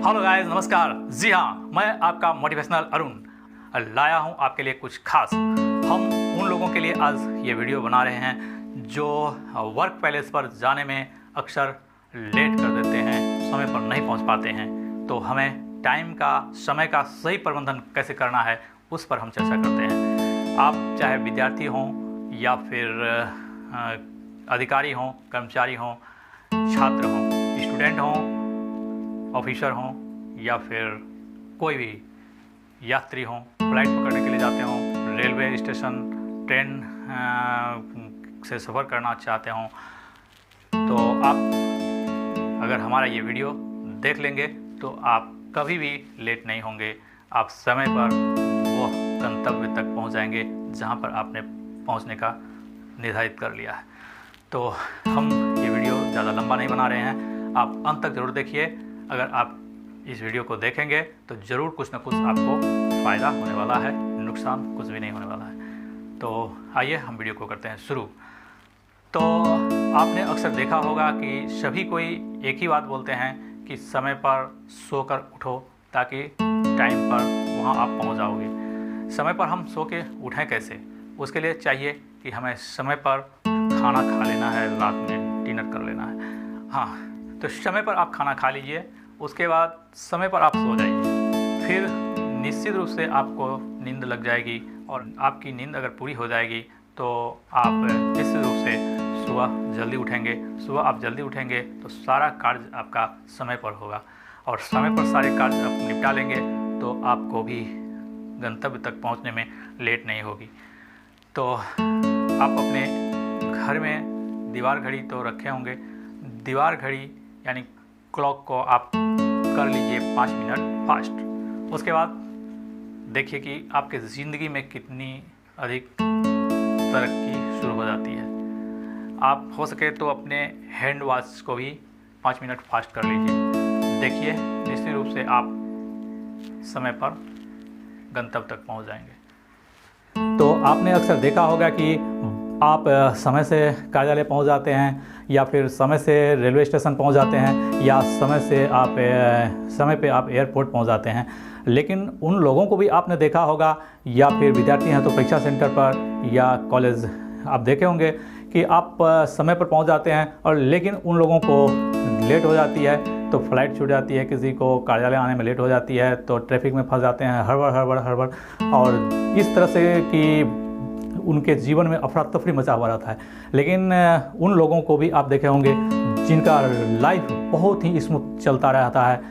Hello guys, नमस्कार। जी हाँ, मैं आपका मोटिवेशनल अरुण लाया हूँ आपके लिए कुछ खास। हम उन लोगों के लिए आज ये वीडियो बना रहे हैं जो वर्क पैलेस पर जाने में अक्सर लेट कर देते हैं, समय पर नहीं पहुँच पाते हैं। तो हमें समय का सही प्रबंधन कैसे करना है उस पर हम चर्चा करते हैं। आप चाहे विद्यार्थी हों या फिर अधिकारी हों, कर्मचारी हों, छात्र हों, स्टूडेंट हों, ऑफिसर हों या फिर कोई भी यात्री हों, फ्लाइट पकड़ने के लिए जाते हों, रेलवे स्टेशन, ट्रेन से सफ़र करना चाहते हों, तो आप अगर हमारा ये वीडियो देख लेंगे तो आप कभी भी लेट नहीं होंगे। आप समय पर वो गंतव्य तक पहुंच जाएंगे जहां पर आपने पहुंचने का निर्धारित कर लिया है। तो हम ये वीडियो ज़्यादा लंबा नहीं बना रहे हैं, आप अंत तक ज़रूर देखिए। अगर आप इस वीडियो को देखेंगे तो ज़रूर कुछ ना कुछ आपको फ़ायदा होने वाला है, नुकसान कुछ भी नहीं होने वाला है। तो आइए हम वीडियो को करते हैं शुरू। तो आपने अक्सर देखा होगा कि सभी कोई एक ही बात बोलते हैं कि समय पर सोकर उठो ताकि टाइम पर वहाँ आप पहुँच जाओगे। समय पर हम सो के उठें कैसे? उसके लिए चाहिए कि हमें समय पर खाना खा लेना है, रात में डिनर कर लेना है। हाँ, तो समय पर आप खाना खा लीजिए, उसके बाद समय पर आप सो जाइए। फिर निश्चित रूप से आपको नींद लग जाएगी और आपकी नींद अगर पूरी हो जाएगी तो आप निश्चित रूप से सुबह जल्दी उठेंगे। सुबह आप जल्दी उठेंगे तो सारा कार्य आपका समय पर होगा और समय पर सारे कार्य आप निपटा लेंगे तो आपको भी गंतव्य तक पहुंचने में लेट नहीं होगी। तो आप अपने घर में दीवार घड़ी तो रखे होंगे, दीवार घड़ी यानी क्लॉक को आप कर लीजिए 5 मिनट फास्ट। उसके बाद देखिए कि आपके ज़िंदगी में कितनी अधिक तरक्की शुरू हो जाती है। आप हो सके तो अपने हैंड वॉच को भी 5 मिनट फास्ट कर लीजिए। देखिए निश्चित रूप से आप समय पर गंतव्य तक पहुंच जाएंगे। तो आपने अक्सर देखा होगा कि आप समय से कार्यालय पहुंच जाते हैं या फिर समय से रेलवे स्टेशन पहुंच जाते हैं या समय पे आप एयरपोर्ट पहुंच जाते हैं। लेकिन उन लोगों को भी आपने देखा होगा, या फिर विद्यार्थी हैं तो परीक्षा सेंटर पर या कॉलेज आप देखे होंगे कि आप समय पर पहुंच जाते हैं और लेकिन उन लोगों को लेट हो जाती है तो फ्लाइट छूट जाती है, किसी को कार्यालय आने में लेट हो जाती है तो ट्रैफिक में फंस जाते हैं, हड़बड़ और इस तरह से कि उनके जीवन में अफरा तफरी मचा हुआ रहता है। लेकिन उन लोगों को भी आप देखे होंगे जिनका लाइफ बहुत ही स्मूथ चलता रहता है।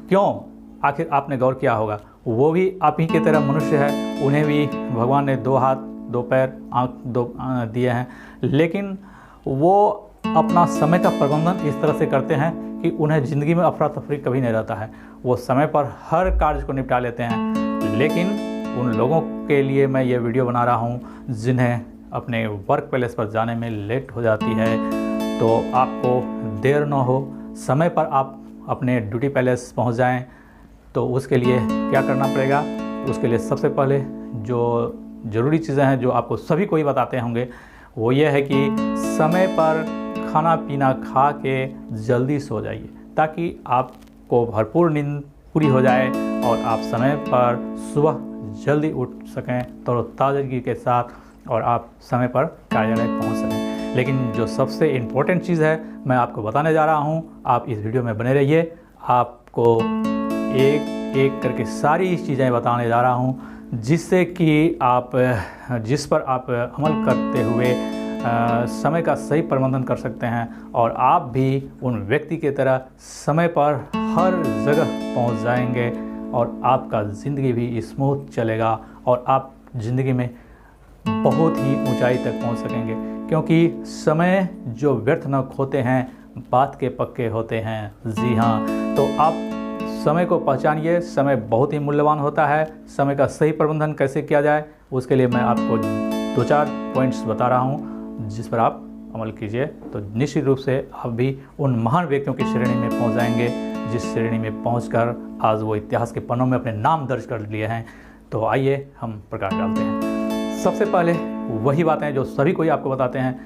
क्यों? आखिर आपने गौर किया होगा, वो भी आप ही की तरह मनुष्य है, उन्हें भी भगवान ने 2 हाथ 2 पैर आँख 2 दिए हैं, लेकिन वो अपना समय का प्रबंधन इस तरह से करते हैं कि उन्हें ज़िंदगी में अफरा तफरी कभी नहीं रहता है। वो समय पर हर कार्य को निपटा लेते हैं। लेकिन उन लोगों के लिए मैं ये वीडियो बना रहा हूँ जिन्हें अपने वर्क प्लेस पर जाने में लेट हो जाती है। तो आपको देर न हो, समय पर आप अपने ड्यूटी पैलेस पहुँच जाएं। तो उसके लिए क्या करना पड़ेगा? उसके लिए सबसे पहले जो ज़रूरी चीज़ें हैं जो आपको सभी को ही बताते होंगे, वो ये है कि समय पर खाना पीना खा के जल्दी सो जाइए ताकि आपको भरपूर नींद पूरी हो जाए और आप समय पर सुबह जल्दी उठ सकें तरोताज़गी के साथ और आप समय पर कार्यालय पहुंच सकें। लेकिन जो सबसे इम्पोर्टेंट चीज़ है मैं आपको बताने जा रहा हूं, आप इस वीडियो में बने रहिए। आपको एक एक करके सारी चीज़ें बताने जा रहा हूं जिस पर आप अमल करते हुए समय का सही प्रबंधन कर सकते हैं और आप भी उन व्यक्ति की तरह समय पर हर जगह पहुंच जाएंगे और आपका ज़िंदगी भी स्मूथ चलेगा और आप ज़िंदगी में बहुत ही ऊंचाई तक पहुंच सकेंगे। क्योंकि समय जो व्यर्थ न खोते हैं बात के पक्के होते हैं। जी हाँ, तो आप समय को पहचानिए। समय बहुत ही मूल्यवान होता है। समय का सही प्रबंधन कैसे किया जाए उसके लिए मैं आपको 2-4 पॉइंट्स बता रहा हूँ जिस पर आप अमल कीजिए तो निश्चित रूप से आप भी उन महान व्यक्तियों की श्रेणी में पहुंच जाएंगे जिस श्रेणी में पहुंचकर आज वो इतिहास के पन्नों में अपने नाम दर्ज कर लिए हैं। तो आइए हम प्रकाश डालते हैं। सबसे पहले वही बातें जो सभी कोई आपको बताते हैं,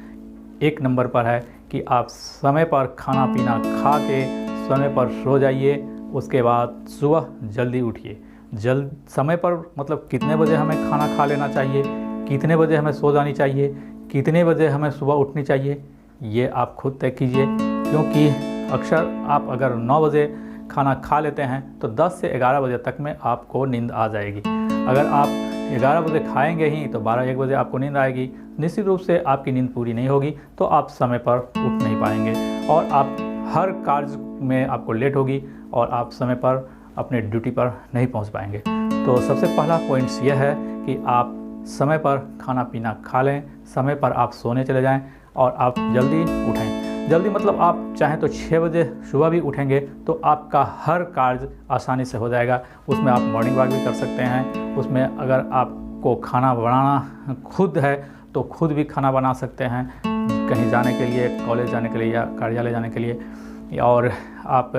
1 नंबर पर है कि आप समय पर खाना पीना खा के समय पर सो जाइए। उसके बाद सुबह जल्दी उठिए। समय पर मतलब कितने बजे हमें खाना खा लेना चाहिए, कितने बजे हमें सो जानी चाहिए, कितने बजे हमें सुबह उठनी चाहिए, ये आप खुद तय कीजिए। क्योंकि अक्सर आप अगर 9 बजे खाना खा लेते हैं तो 10 से 11 बजे तक में आपको नींद आ जाएगी। अगर आप 11 बजे खाएंगे ही तो 12-1 बजे आपको नींद आएगी। निश्चित रूप से आपकी नींद पूरी नहीं होगी, तो आप समय पर उठ नहीं पाएंगे और आप हर कार्य में आपको लेट होगी और आप समय पर अपने ड्यूटी पर नहीं पहुंच पाएंगे। तो सबसे पहला पॉइंट्स यह है कि आप समय पर खाना पीना खा लें, समय पर आप सोने चले जाएं और आप जल्दी उठें। जल्दी मतलब आप चाहें तो 6 बजे सुबह भी उठेंगे तो आपका हर कार्य आसानी से हो जाएगा। उसमें आप मॉर्निंग वॉक भी कर सकते हैं। उसमें अगर आपको खाना बनाना खुद है तो खुद भी खाना बना सकते हैं, कहीं जाने के लिए, कॉलेज जाने के लिए या कार्यालय जाने के लिए। और आप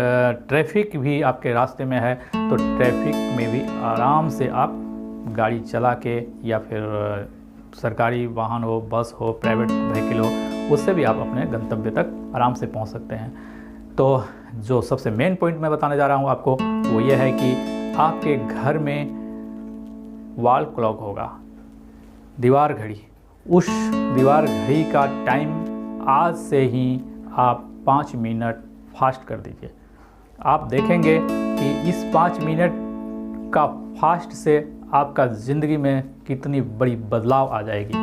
ट्रैफिक भी आपके रास्ते में है तो ट्रैफिक में भी आराम से आप गाड़ी चला के या फिर सरकारी वाहन हो, बस हो, प्राइवेट व्हीकल हो, उससे भी आप अपने गंतव्य तक आराम से पहुंच सकते हैं। तो जो सबसे मेन पॉइंट मैं बताने जा रहा हूं आपको वो ये है कि आपके घर में वॉल क्लॉक होगा, दीवार घड़ी। उस दीवार घड़ी का टाइम आज से ही आप 5 मिनट फास्ट कर दीजिए। आप देखेंगे कि इस 5 मिनट का फास्ट से आपका ज़िंदगी में कितनी बड़ी बदलाव आ जाएगी।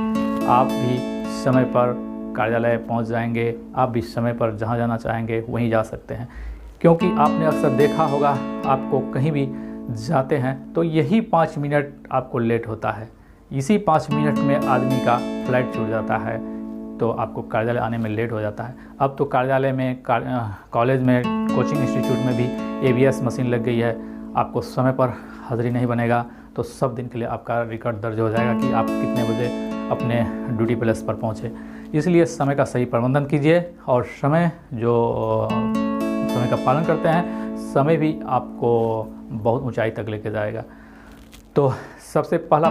आप भी समय पर कार्यालय पहुंच जाएंगे, आप भी समय पर जहां जाना चाहेंगे वहीं जा सकते हैं। क्योंकि आपने अक्सर देखा होगा, आपको कहीं भी जाते हैं तो यही 5 मिनट आपको लेट होता है। इसी 5 मिनट में आदमी का फ्लाइट छूट जाता है तो आपको कार्यालय आने में लेट हो जाता है। अब तो कार्यालय में, कॉलेज में, कोचिंग इंस्टीट्यूट में भी ABS मशीन लग गई है। आपको समय पर हाज़िरी नहीं बनेगा तो सब दिन के लिए आपका रिकॉर्ड दर्ज हो जाएगा कि आप कितने बजे अपने ड्यूटी प्लेस पर पहुँचे। इसलिए समय का सही प्रबंधन कीजिए और समय का पालन करते हैं, समय भी आपको बहुत ऊंचाई तक लेके जाएगा। तो सबसे पहला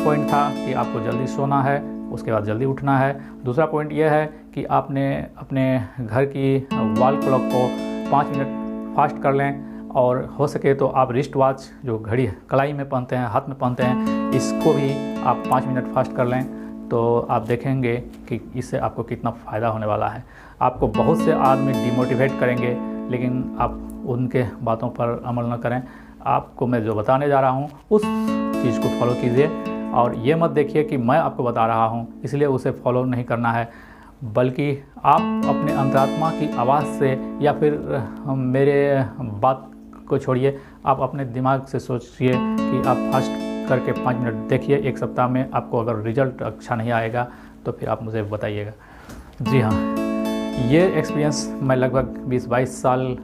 पॉइंट था कि आपको जल्दी सोना है, उसके बाद जल्दी उठना है। दूसरा पॉइंट यह है कि आपने अपने घर की वॉल क्लॉक को 5 मिनट फास्ट कर लें और हो सके तो आप रिस्ट वॉच, जो घड़ी कलाई में पहनते हैं, हाथ में पहनते हैं, इसको भी आप 5 मिनट फास्ट कर लें तो आप देखेंगे कि इससे आपको कितना फ़ायदा होने वाला है। आपको बहुत से आदमी डिमोटिवेट करेंगे लेकिन आप उनके बातों पर अमल न करें। आपको मैं जो बताने जा रहा हूँ उस चीज़ को फॉलो कीजिए और ये मत देखिए कि मैं आपको बता रहा हूँ इसलिए उसे फॉलो नहीं करना है, बल्कि आप अपने अंतरात्मा की आवाज़ से या फिर मेरे बात को छोड़िए, आप अपने दिमाग से सोचिए कि आप फास्ट करके 5 मिनट देखिए। 1 सप्ताह में आपको अगर रिजल्ट अच्छा नहीं आएगा तो फिर आप मुझे बताइएगा। जी हाँ, ये एक्सपीरियंस मैं लगभग 20-22 साल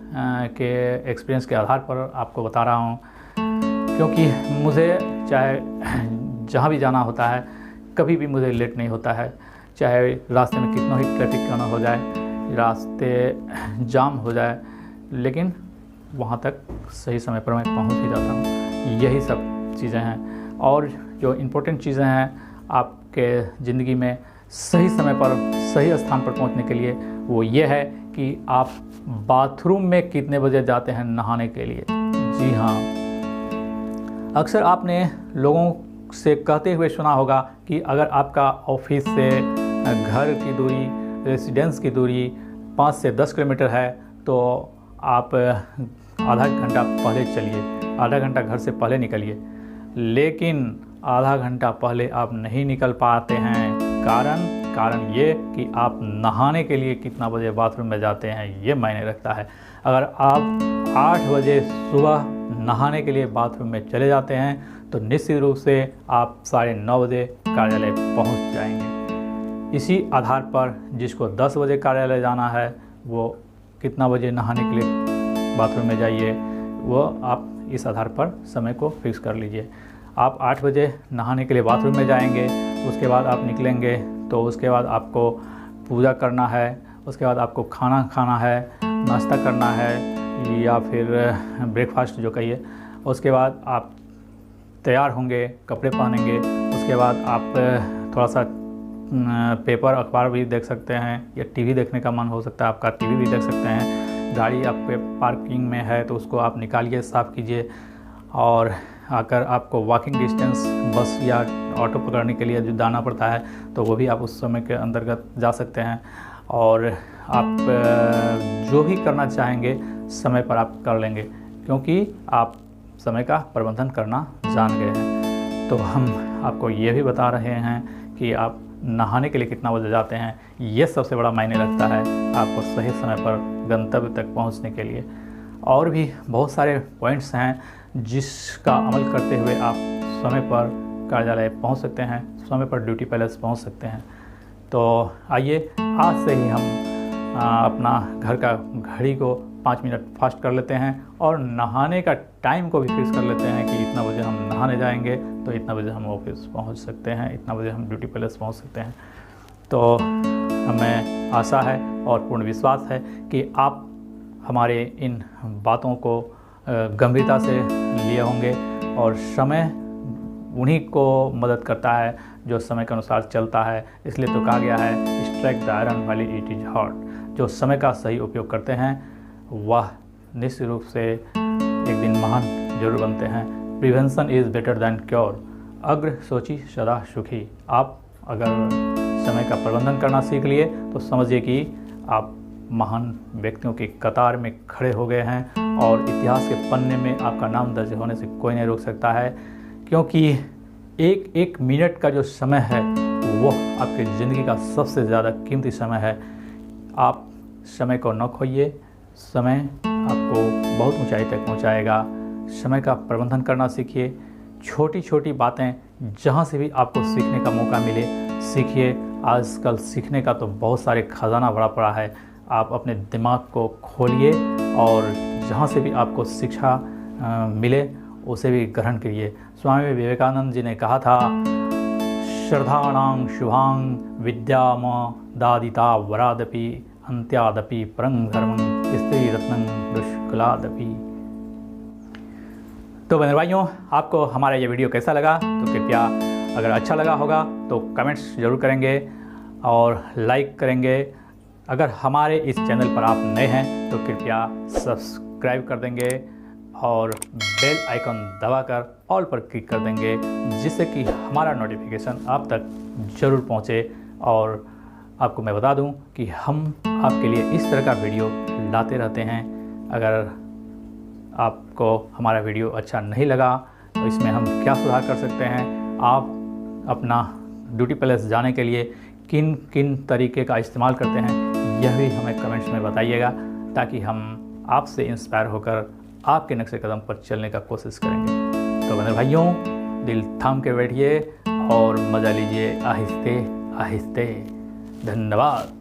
के एक्सपीरियंस के आधार पर आपको बता रहा हूँ। क्योंकि मुझे चाहे जहाँ भी जाना होता है कभी भी मुझे लेट नहीं होता है, चाहे रास्ते में कितना ही ट्रैफिक क्यों ना हो जाए, रास्ते जाम हो जाए, लेकिन वहाँ तक सही समय पर मैं पहुँच ही जाता हूँ। यही सब चीज़ें हैं। और जो इम्पोर्टेंट चीज़ें हैं आपके ज़िंदगी में सही समय पर सही स्थान पर पहुँचने के लिए, वो ये है कि आप बाथरूम में कितने बजे जाते हैं नहाने के लिए। जी हाँ, अक्सर आपने लोगों से कहते हुए सुना होगा कि अगर आपका ऑफिस से घर की दूरी, रेसिडेंस की दूरी 5 से 10 किलोमीटर है तो आप आधा घंटा पहले चलिए, आधा घंटा घर से पहले निकलिए। लेकिन आधा घंटा पहले आप नहीं निकल पाते हैं, कारण ये कि आप नहाने के लिए कितना बजे बाथरूम में जाते हैं ये मायने रखता है। अगर आप 8 बजे सुबह नहाने के लिए बाथरूम में चले जाते हैं तो निश्चित रूप से आप 9:30 बजे कार्यालय पहुंच जाएंगे। इसी आधार पर जिसको 10 बजे कार्यालय जाना है वो कितना बजे नहाने के लिए बाथरूम में जाइए, वो आप इस आधार पर समय को फिक्स कर लीजिए। आप 8 बजे नहाने के लिए बाथरूम में जाएंगे, उसके बाद आप निकलेंगे तो उसके बाद आपको पूजा करना है, उसके बाद आपको खाना खाना है, नाश्ता करना है या फिर ब्रेकफास्ट जो कहिए, उसके बाद आप तैयार होंगे, कपड़े पहनेंगे, उसके बाद आप थोड़ा सा पेपर अखबार भी देख सकते हैं या टीवी देखने का मन हो सकता है आपका, टीवी भी देख सकते हैं। गाड़ी आपके पार्किंग में है तो उसको आप निकालिए, साफ़ कीजिए। और अगर आपको वॉकिंग डिस्टेंस बस या ऑटो पकड़ने के लिए जो जाना पड़ता है तो वो भी आप उस समय के अंतर्गत जा सकते हैं। और आप जो भी करना चाहेंगे समय पर आप कर लेंगे, क्योंकि आप समय का प्रबंधन करना जान गए हैं। तो हम आपको ये भी बता रहे हैं कि आप नहाने के लिए कितना बजे जाते हैं, ये सबसे बड़ा मायने रखता है आपको सही समय पर गंतव्य तक पहुंचने के लिए। और भी बहुत सारे पॉइंट्स हैं जिसका अमल करते हुए आप समय पर कार्यालय पहुंच सकते हैं, समय पर ड्यूटी पैलेस पहुंच सकते हैं। तो आइए आज से ही हम अपना घर का घड़ी को 5 मिनट फास्ट कर लेते हैं और नहाने का टाइम को भी फिक्स कर लेते हैं कि इतना बजे हम नहाने जाएंगे तो इतना बजे हम ऑफिस पहुंच सकते हैं, इतना बजे हम ड्यूटी पैलेस पहुंच सकते हैं। तो हमें आशा है और पूर्ण विश्वास है कि आप हमारे इन बातों को गंभीरता से लिए होंगे। और समय उन्हीं को मदद करता है जो समय के अनुसार चलता है। इसलिए तो कहा गया है strike the iron while it is hot. जो समय का सही उपयोग करते हैं वह निश्चित रूप से एक दिन महान जरूर बनते हैं। Prevention is better than cure. अग्र सोची सदा सुखी। आप अगर समय का प्रबंधन करना सीख लिए तो समझिए कि आप महान व्यक्तियों की कतार में खड़े हो गए हैं और इतिहास के पन्ने में आपका नाम दर्ज होने से कोई नहीं रोक सकता है। क्योंकि एक एक मिनट का जो समय है वो आपकी ज़िंदगी का सबसे ज़्यादा कीमती समय है। आप समय को न खोइए, समय आपको बहुत ऊंचाई तक पहुंचाएगा। समय का प्रबंधन करना सीखिए। छोटी छोटी बातें जहां से भी आपको सीखने का मौका मिले सीखिए। आजकल सीखने का तो बहुत सारे खजाना भरा पड़ा है। आप अपने दिमाग को खोलिए और जहां से भी आपको शिक्षा मिले उसे भी ग्रहण करिए। स्वामी विवेकानंद जी ने कहा था, श्रद्धाणां शुभांग विद्याम दादिता वरादपि अंत्यादपि परं धर्मं स्त्री रत्नं दुष्कलादपि। तो बहन भाइयों, आपको हमारा ये वीडियो कैसा लगा? तो कृपया अगर अच्छा लगा होगा तो कमेंट्स ज़रूर करेंगे और लाइक करेंगे। अगर हमारे इस चैनल पर आप नए हैं तो कृपया सब्सक्राइब कर देंगे और बेल आइकन दबाकर ऑल पर क्लिक कर देंगे, जिससे कि हमारा नोटिफिकेशन आप तक ज़रूर पहुंचे। और आपको मैं बता दूं कि हम आपके लिए इस तरह का वीडियो लाते रहते हैं। अगर आपको हमारा वीडियो अच्छा नहीं लगा तो इसमें हम क्या सुधार कर सकते हैं, आप अपना ड्यूटी पैलेस जाने के लिए किन किन तरीके का इस्तेमाल करते हैं, यह भी हमें कमेंट्स में बताइएगा, ताकि हम आपसे इंस्पायर होकर आपके नक्शे कदम पर चलने का कोशिश करेंगे। तो बहन भाइयों, दिल थाम के बैठिए और मज़ा लीजिए आहिस्ते आहिस्ते। धन्यवाद।